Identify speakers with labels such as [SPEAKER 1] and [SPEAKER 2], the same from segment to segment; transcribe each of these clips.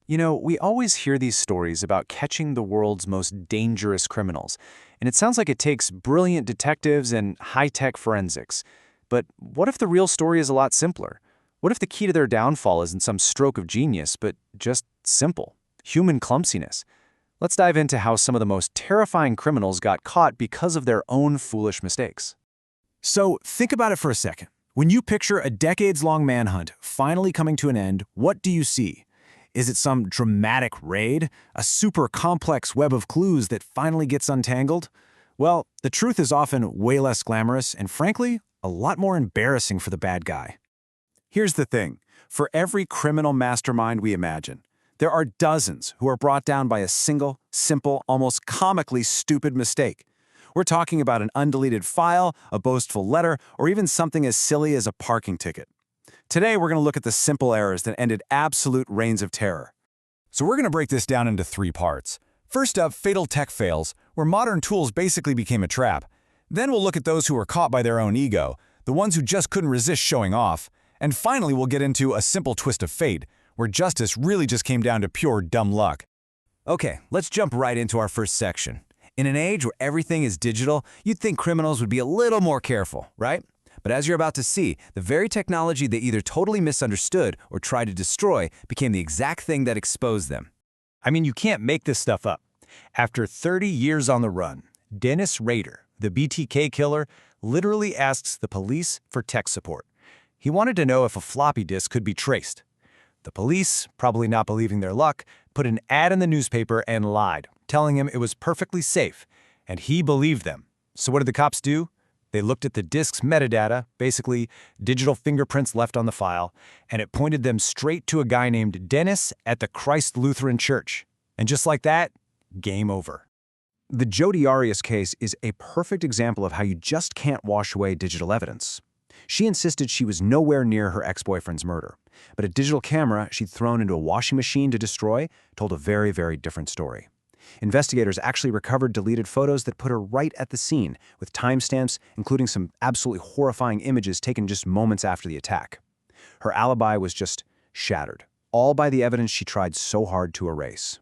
[SPEAKER 1] We always hear these stories about catching the world's most dangerous criminals, and it sounds like it takes brilliant detectives and high-tech forensics. But what if the real story is a lot simpler? What if the key to their downfall isn't some stroke of genius, but just simple, human clumsiness? Let's dive into how some of the most terrifying criminals got caught because of their own foolish mistakes.
[SPEAKER 2] So think about it for a second. When you picture a decades-long manhunt finally coming to an end, what do you see? Is it some dramatic raid? A super complex web of clues that finally gets untangled? Well, the truth is often way less glamorous and, frankly, a lot more embarrassing for the bad guy. Here's the thing. For every criminal mastermind we imagine, there are dozens who are brought down by a single, simple, almost comically stupid mistake. We're talking about an undeleted file, a boastful letter, or even something as silly as a parking ticket. Today, we're going to look at the simple errors that ended absolute reigns of terror. So we're going to break this down into 3 parts. First up, fatal tech fails, where modern tools basically became a trap. Then we'll look at those who were caught by their own ego, the ones who just couldn't resist showing off. And finally, we'll get into a simple twist of fate, where justice really just came down to pure dumb luck. Okay, let's jump right into our first section. In an age where everything is digital, you'd think criminals would be a little more careful, right? But as you're about to see, the very technology they either totally misunderstood or tried to destroy became the exact thing that exposed them.
[SPEAKER 3] I mean, you can't make this stuff up. After 30 years on the run, Dennis Rader, the BTK killer, literally asks the police for tech support. He wanted to know if a floppy disk could be traced. The police, probably not believing their luck, put an ad in the newspaper and lied, telling him it was perfectly safe, and he believed them. So what did the cops do? They looked at the disk's metadata, basically digital fingerprints left on the file, and it pointed them straight to a guy named Dennis at the Christ Lutheran Church. And just like that, game over.
[SPEAKER 1] The Jodi Arias case is a perfect example of how you just can't wash away digital evidence. She insisted she was nowhere near her ex-boyfriend's murder, but a digital camera she'd thrown into a washing machine to destroy told a very, very different story. Investigators actually recovered deleted photos that put her right at the scene, with timestamps, including some absolutely horrifying images taken just moments after the attack. Her alibi was just shattered, all by the evidence she tried so hard to erase.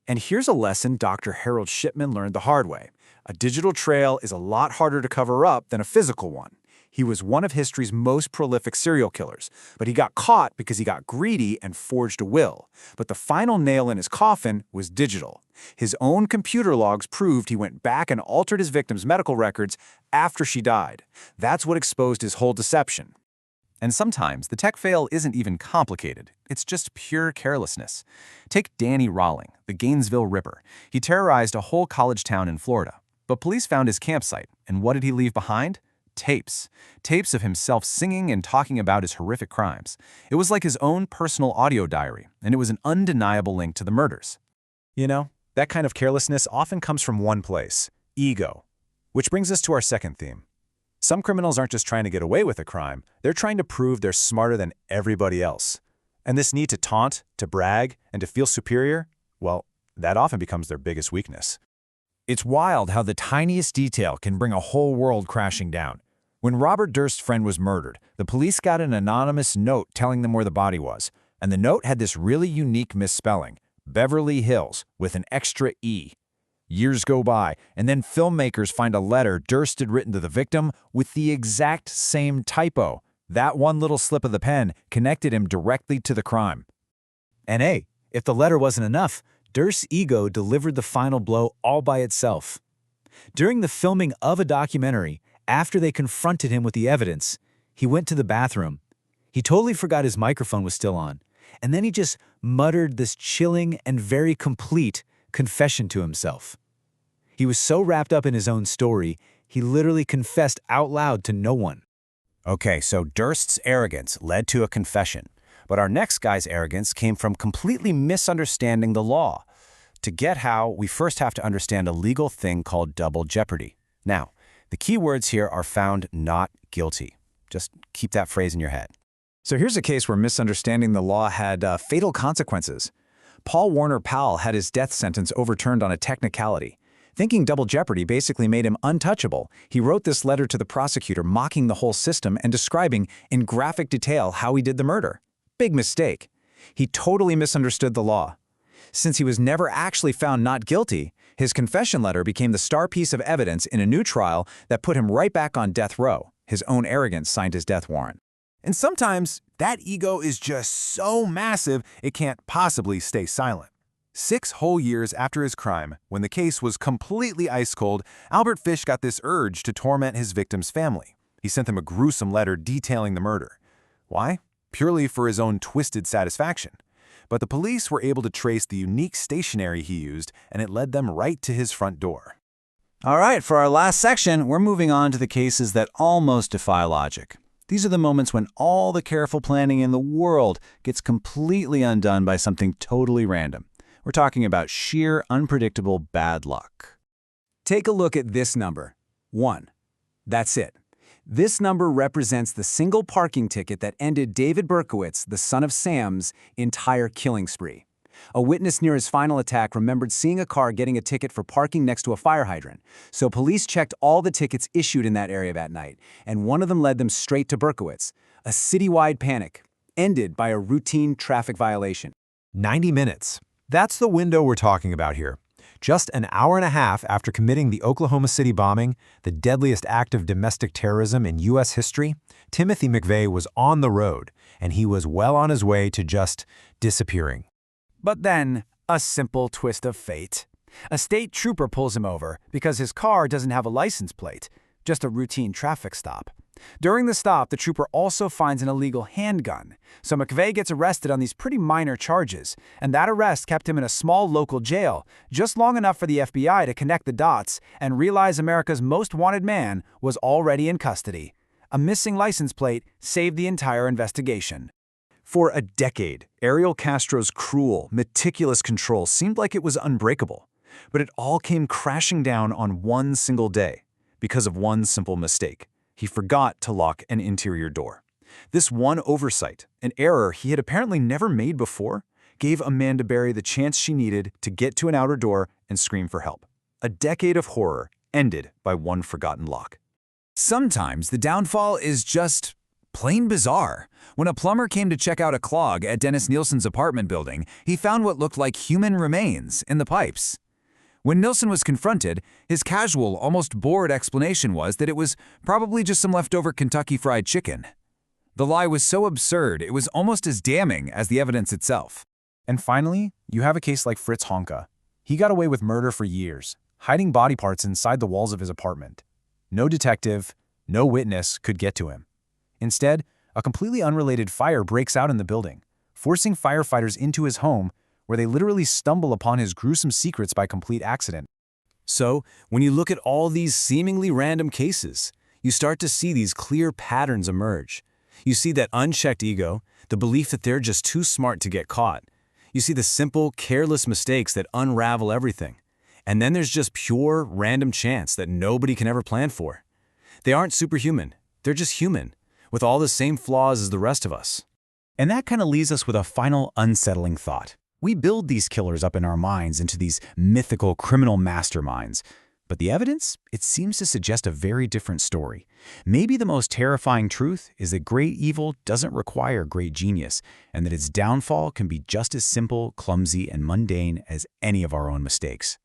[SPEAKER 2] And here's a lesson Dr. Harold Shipman learned the hard way. A digital trail is a lot harder to cover up than a physical one. He was one of history's most prolific serial killers, but he got caught because he got greedy and forged a will. But the final nail in his coffin was digital. His own computer logs proved he went back and altered his victim's medical records after she died. That's what exposed his whole deception.
[SPEAKER 1] And sometimes the tech fail isn't even complicated. It's just pure carelessness. Take Danny Rawling, the Gainesville Ripper. He terrorized a whole college town in Florida. But police found his campsite, and what did he leave behind? Tapes. Tapes of himself singing and talking about his horrific crimes. It was like his own personal audio diary, and it was an undeniable link to the murders.
[SPEAKER 3] That kind of carelessness often comes from one place: ego. Which brings us to our second theme. Some criminals aren't just trying to get away with a crime, they're trying to prove they're smarter than everybody else. And this need to taunt, to brag, and to feel superior, well, that often becomes their biggest weakness. It's wild how the tiniest detail can bring a whole world crashing down. When Robert Durst's friend was murdered, the police got an anonymous note telling them where the body was, and the note had this really unique misspelling: Beverly Hills, with an extra E. Years go by, and then filmmakers find a letter Durst had written to the victim with the exact same typo. That one little slip of the pen connected him directly to the crime.
[SPEAKER 2] And hey, if the letter wasn't enough, Durst's ego delivered the final blow all by itself. During the filming of a documentary, after they confronted him with the evidence, he went to the bathroom. He totally forgot his microphone was still on, and then he just muttered this chilling and very complete confession to himself. He was so wrapped up in his own story, he literally confessed out loud to no one.
[SPEAKER 1] Okay, so Durst's arrogance led to a confession, but our next guy's arrogance came from completely misunderstanding the law. To get how, we first have to understand a legal thing called double jeopardy. Now, the key words here are found not guilty. Just keep that phrase in your head.
[SPEAKER 2] So here's a case where misunderstanding the law had fatal consequences. Paul Warner Powell had his death sentence overturned on a technicality. Thinking double jeopardy basically made him untouchable, he wrote this letter to the prosecutor mocking the whole system and describing in graphic detail how he did the murder. Big mistake. He totally misunderstood the law. Since he was never actually found not guilty, his confession letter became the star piece of evidence in a new trial that put him right back on death row. His own arrogance signed his death warrant.
[SPEAKER 3] And sometimes that ego is just so massive it can't possibly stay silent. 6 whole years after his crime, when the case was completely ice cold, Albert Fish got this urge to torment his victim's family. He sent them a gruesome letter detailing the murder. Why? Purely for his own twisted satisfaction. But the police were able to trace the unique stationery he used, and it led them right to his front door.
[SPEAKER 2] All right, for our last section, we're moving on to the cases that almost defy logic. These are the moments when all the careful planning in the world gets completely undone by something totally random. We're talking about sheer, unpredictable bad luck. Take a look at this number, 1. That's it. This number represents the single parking ticket that ended David Berkowitz, the son of Sam's, entire killing spree. A witness near his final attack remembered seeing a car getting a ticket for parking next to a fire hydrant, so police checked all the tickets issued in that area that night, and one of them led them straight to Berkowitz. A citywide panic, ended by a routine traffic violation.
[SPEAKER 3] 90 minutes. That's the window we're talking about here. Just an hour and a half after committing the Oklahoma City bombing, the deadliest act of domestic terrorism in U.S. history, Timothy McVeigh was on the road, and he was well on his way to just disappearing.
[SPEAKER 2] But then, a simple twist of fate. A state trooper pulls him over because his car doesn't have a license plate, just a routine traffic stop. During the stop, the trooper also finds an illegal handgun, so McVeigh gets arrested on these pretty minor charges, and that arrest kept him in a small local jail, just long enough for the FBI to connect the dots and realize America's most wanted man was already in custody. A missing license plate saved the entire investigation.
[SPEAKER 1] For a decade, Ariel Castro's cruel, meticulous control seemed like it was unbreakable, but it all came crashing down on one single day because of one simple mistake. He forgot to lock an interior door. This one oversight, an error he had apparently never made before, gave Amanda Berry the chance she needed to get to an outer door and scream for help. A decade of horror ended by one forgotten lock.
[SPEAKER 2] Sometimes the downfall is just plain bizarre. When a plumber came to check out a clog at Dennis Nilsen's apartment building, he found what looked like human remains in the pipes. When Nilsen was confronted, his casual, almost bored explanation was that it was probably just some leftover Kentucky Fried Chicken. The lie was so absurd, it was almost as damning as the evidence itself.
[SPEAKER 3] And finally, you have a case like Fritz Honka. He got away with murder for years, hiding body parts inside the walls of his apartment. No detective, no witness could get to him. Instead, a completely unrelated fire breaks out in the building, forcing firefighters into his home, where they literally stumble upon his gruesome secrets by complete accident.
[SPEAKER 2] So, when you look at all these seemingly random cases, you start to see these clear patterns emerge. You see that unchecked ego, the belief that they're just too smart to get caught. You see the simple, careless mistakes that unravel everything. And then there's just pure, random chance that nobody can ever plan for. They aren't superhuman. They're just human, with all the same flaws as the rest of us.
[SPEAKER 1] And that kind of leaves us with a final unsettling thought. We build these killers up in our minds into these mythical criminal masterminds. But the evidence, it seems to suggest a very different story. Maybe the most terrifying truth is that great evil doesn't require great genius, and that its downfall can be just as simple, clumsy, and mundane as any of our own mistakes.